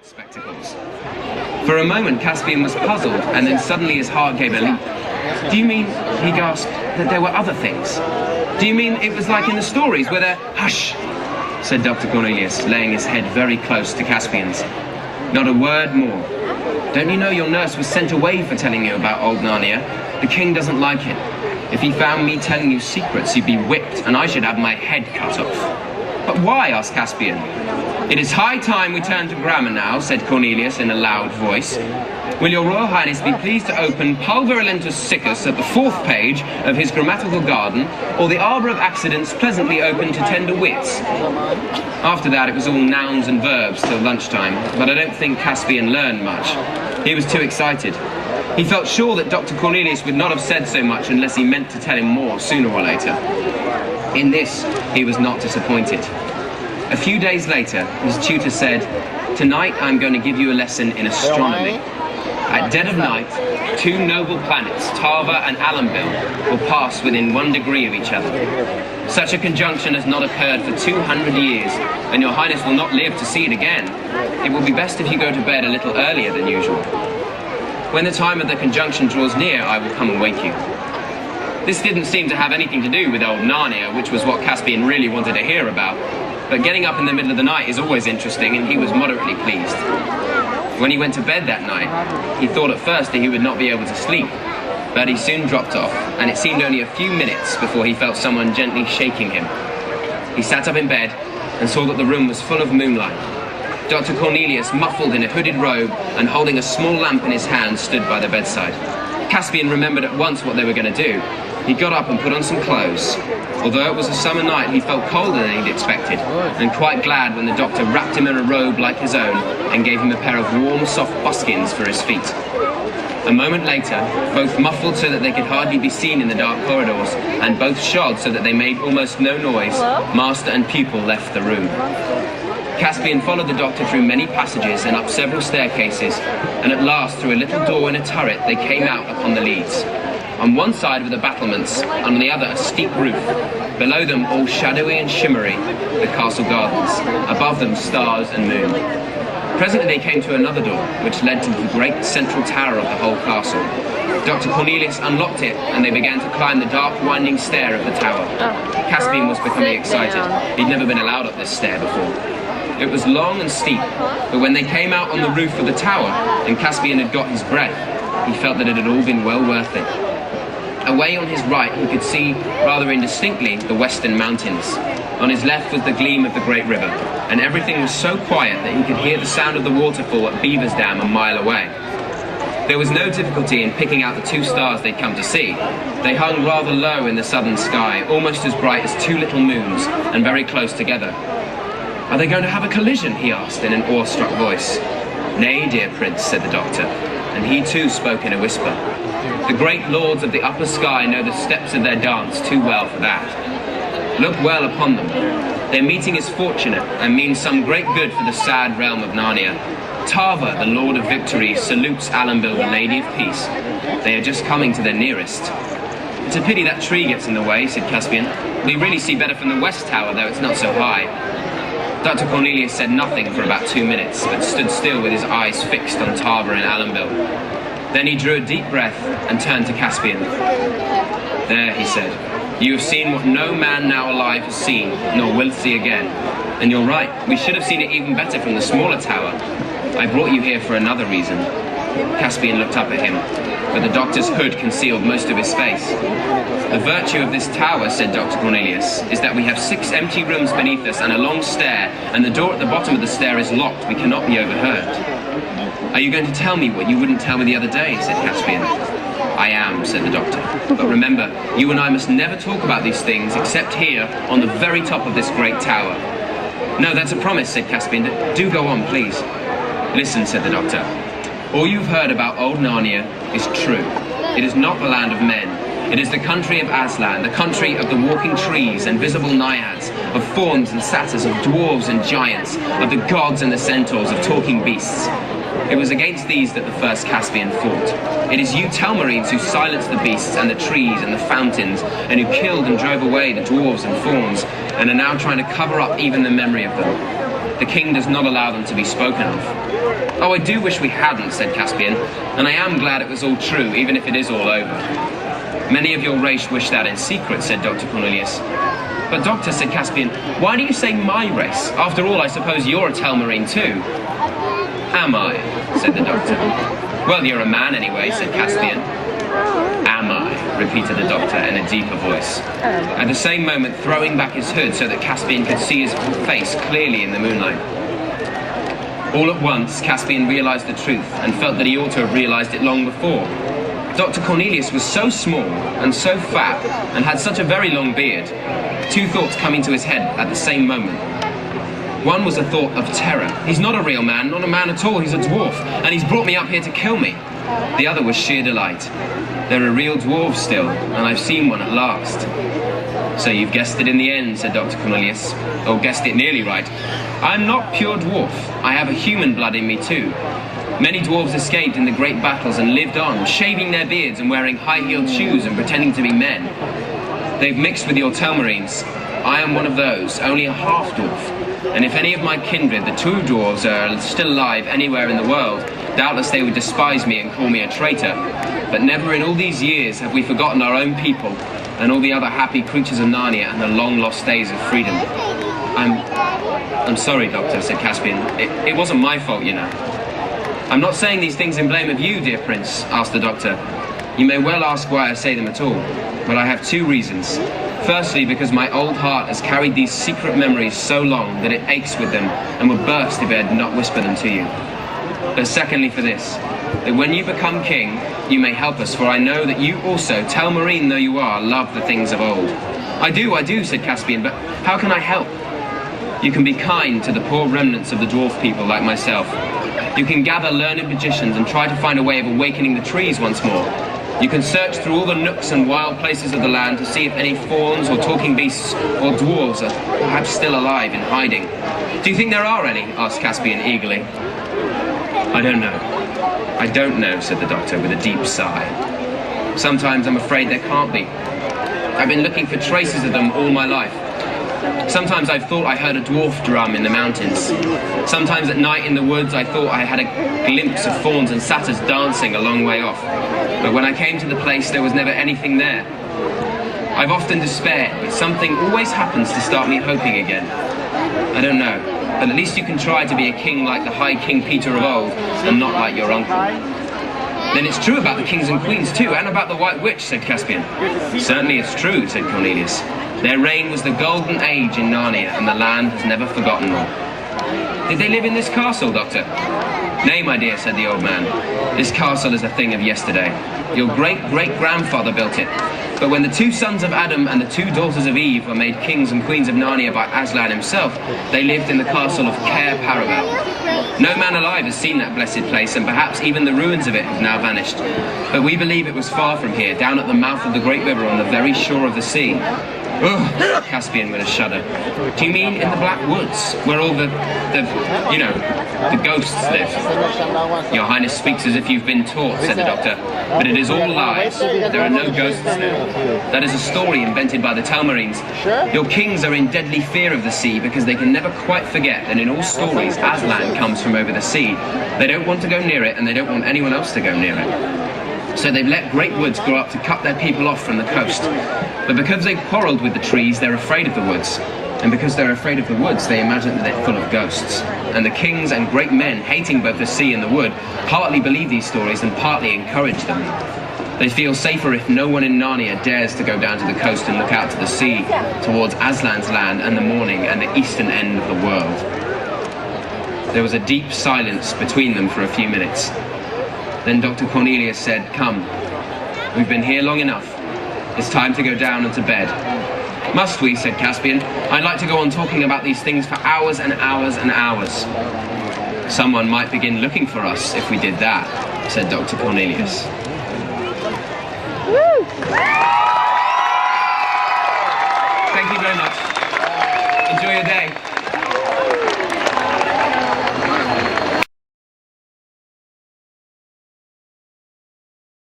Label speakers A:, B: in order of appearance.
A: spectacles. For a moment, Caspian was puzzled, and then suddenly his heart gave a leap. "Do you mean," he gasped, "that there were other things? Do you mean it was like in the stories where they're—" "Hush," said Dr. Cornelius, laying his head very close to Caspian's. "Not a word more. Don't you know your nurse was sent away for telling you about old Narnia? The king doesn't like it. If he found me telling you secrets, you'd be whipped, and I should have my head cut off." "But why?" asked Caspian. "It is high time we turn to grammar now," said Cornelius in a loud voice. "Will your Royal Highness be pleased to open Pulver Lentus Siccus at the 4th page of his grammatical garden, or the Arbour of Accidents pleasantly open to tender wits?" After that, it was all nouns and verbs till lunchtime, but I don't think Caspian learned much. He was too excited. He felt sure that Dr. Cornelius would not have said so much unless he meant to tell him more sooner or later. In this, he was not disappointed. A few days later, his tutor said, "Tonight I'm going to give you a lesson in astronomy. At dead of night, 2 noble planets, Tava and Alambil, will pass within 1 degree of each other. Such a conjunction has not occurred for 200 years, and your Highness will not live to see it again. It will be best if you go to bed a little earlier than usual. When the time of the conjunction draws near, I will come and wake you." This didn't seem to have anything to do with old Narnia, which was what Caspian really wanted to hear about. But getting up in the middle of the night is always interesting, and he was moderately pleased. When he went to bed that night, he thought at first that he would not be able to sleep, but he soon dropped off, and it seemed only a few minutes before he felt someone gently shaking him. He sat up in bed and saw that the room was full of moonlight. Dr. Cornelius, muffled in a hooded robe and holding a small lamp in his hand, stood by the bedside. Caspian remembered at once what they were going to do. He got up and put on some clothes. Although it was a summer night, he felt colder than he'd expected, and quite glad when the doctor wrapped him in a robe like his own and gave him a pair of warm, soft buskins for his feet. A moment later, both muffled so that they could hardly be seen in the dark corridors, and both shod so that they made almost no noise, master and pupil left the room. Caspian followed the doctor through many passages and up several staircases, and at last, through a little door in a turret, they came out upon the leads. On one side were the battlements, on the other a steep roof. Below them, all shadowy and shimmery, the castle gardens. Above them, stars and moon. Presently they came to another door, which led to the great central tower of the whole castle. Dr. Cornelius unlocked it, and they began to climb the dark, winding stair of the tower. Caspian was becoming excited. He'd never been allowed up this stair before. It was long and steep, but when they came out on the roof of the tower, and Caspian had got his breath, he felt that it had all been well worth it. Away on his right, he could see, rather indistinctly, the western mountains. On his left was the gleam of the great river, and everything was so quiet that he could hear the sound of the waterfall at Beaver's Dam a mile away. There was no difficulty in picking out the 2 stars they'd come to see. They hung rather low in the southern sky, almost as bright as 2 little moons, and very close together. "Are they going to have a collision?" he asked in an awestruck voice. "Nay, dear prince," said the doctor, and he too spoke in a whisper. "The great lords of the upper sky know the steps of their dance too well for that. Look well upon them. Their meeting is fortunate and means some great good for the sad realm of Narnia. Tava, the Lord of Victory, salutes Alambil, the Lady of Peace. They are just coming to their nearest." "It's a pity that tree gets in the way," said Caspian. "We really see better from the west tower, though it's not so high." Dr. Cornelius said nothing for about 2 minutes, but stood still with his eyes fixed on Tava and Alambil. Then he drew a deep breath and turned to Caspian. "There," he said, "you have seen what no man now alive has seen, nor will see again. And you're right, we should have seen it even better from the smaller tower. I brought you here for another reason." Caspian looked up at him, but the doctor's hood concealed most of his face. "The virtue of this tower," said Dr. Cornelius, "is that we have 6 empty rooms beneath us and a long stair, and the door at the bottom of the stair is locked. We cannot be overheard." "Are you going to tell me what you wouldn't tell me the other day?" said Caspian. "I am," said the doctor. "But remember, you and I must never talk about these things except here on the very top of this great tower." "No, that's a promise," said Caspian. "Do go on, please." "Listen," said the doctor. "All you've heard about old Narnia is true. It is not the land of men. It is the country of Aslan, the country of the walking trees and visible naiads, of fauns and satyrs, of dwarves and giants, of the gods and the centaurs, of talking beasts. It was against these that the first Caspian fought. It is you Telmarines who silenced the beasts and the trees and the fountains, and who killed and drove away the dwarves and fauns, and are now trying to cover up even the memory of them. The king does not allow them to be spoken of. Oh, I do wish we hadn't, said Caspian, and I am glad it was all true, even if it is all over. Many of your race wish that in secret, said Dr. Cornelius. But doctor, said Caspian, why do you say my race? After all, I suppose you're a Telmarine too. Am I? Said the doctor. Well, you're a man anyway, said Caspian. Am I? Repeated the doctor in a deeper voice, at the same moment throwing back his hood so that Caspian could see his face clearly in the moonlight. All at once, Caspian realized the truth and felt that he ought to have realized it long before. Dr. Cornelius was so small and so fat and had such a very long beard, two thoughts coming to his head at the same moment. One was a thought of terror. He's not a real man, not a man at all, he's a dwarf, and he's brought me up here to kill me. The other was sheer delight. There are real dwarves still, and I've seen one at last. So you've guessed it in the end, said Dr. Cornelius, or guessed it nearly right. I'm not pure dwarf. I have a human blood in me too. Many dwarves escaped in the great battles and lived on, shaving their beards and wearing high-heeled shoes and pretending to be men. They've mixed with your Telmarines. I am one of those, only a half-dwarf. And if any of my kindred, the true dwarves, are still alive anywhere in the world, doubtless they would despise me and call me a traitor. But never in all these years have we forgotten our own people and all the other happy creatures of Narnia and the long-lost days of freedom. I'm sorry, Doctor, said Caspian. It wasn't my fault, you know. I'm not saying these things in blame of you, dear Prince, asked the Doctor. You may well ask why I say them at all, but I have two reasons. Firstly, because my old heart has carried these secret memories so long that it aches with them and would burst if I had not whispered them to you. But secondly for this, that when you become king, you may help us, for I know that you also, Telmarine though you are, love the things of old. I do, said Caspian, but how can I help? You can be kind to the poor remnants of the dwarf people like myself. You can gather learned magicians and try to find a way of awakening the trees once more. You can search through all the nooks and wild places of the land to see if any fauns or talking beasts or dwarves are perhaps still alive in hiding. Do you think there are any? Asked Caspian eagerly. I don't know, said the Doctor with a deep sigh. Sometimes I'm afraid there can't be. I've been looking for traces of them all my life. Sometimes I've thought I heard a dwarf drum in the mountains. Sometimes at night in the woods I thought I had a glimpse of fauns and satyrs dancing a long way off. But when I came to the place, there was never anything there. I've often despaired, but something always happens to start me hoping again. I don't know, but at least you can try to be a king like the High King Peter of old, and not like your uncle. Then it's true about the kings and queens too, and about the White Witch, said Caspian. Certainly it's true, said Cornelius. Their reign was the golden age in Narnia, and the land has never forgotten them. Did they live in this castle, Doctor? Nay, my dear, said the old man. This castle is a thing of yesterday. Your great-great-grandfather built it. But when the two sons of Adam and the two daughters of Eve were made kings and queens of Narnia by Aslan himself, they lived in the castle of Caer Paravel. No man alive has seen that blessed place, and perhaps even the ruins of it have now vanished. But we believe it was far from here, down at the mouth of the great river on the very shore of the sea. Ugh, Caspian with a shudder. Do you mean in the Black Woods, where all the ghosts live? Your Highness speaks as if you've been taught, said the Doctor, but it is all lies. There are no ghosts there. That is a story invented by the Telmarines. Your kings are in deadly fear of the sea because they can never quite forget that in all stories Aslan comes from over the sea. They don't want to go near it, and they don't want anyone else to go near it. So they've let great woods grow up to cut their people off from the coast. But because they've quarrelled with the trees, they're afraid of the woods. And because they're afraid of the woods, they imagine that they're full of ghosts. And the kings and great men, hating both the sea and the wood, partly believe these stories and partly encourage them. They feel safer if no one in Narnia dares to go down to the coast and look out to the sea, towards Aslan's land and the morning and the eastern end of the world. There was a deep silence between them for a few minutes. Then Dr. Cornelius said, "Come, we've been here long enough. It's time to go down and to bed." "Must we?" said Caspian. "I'd like to go on talking about these things for hours and hours and hours." "Someone might begin looking for us if we did that," said Dr. Cornelius.
B: Woo!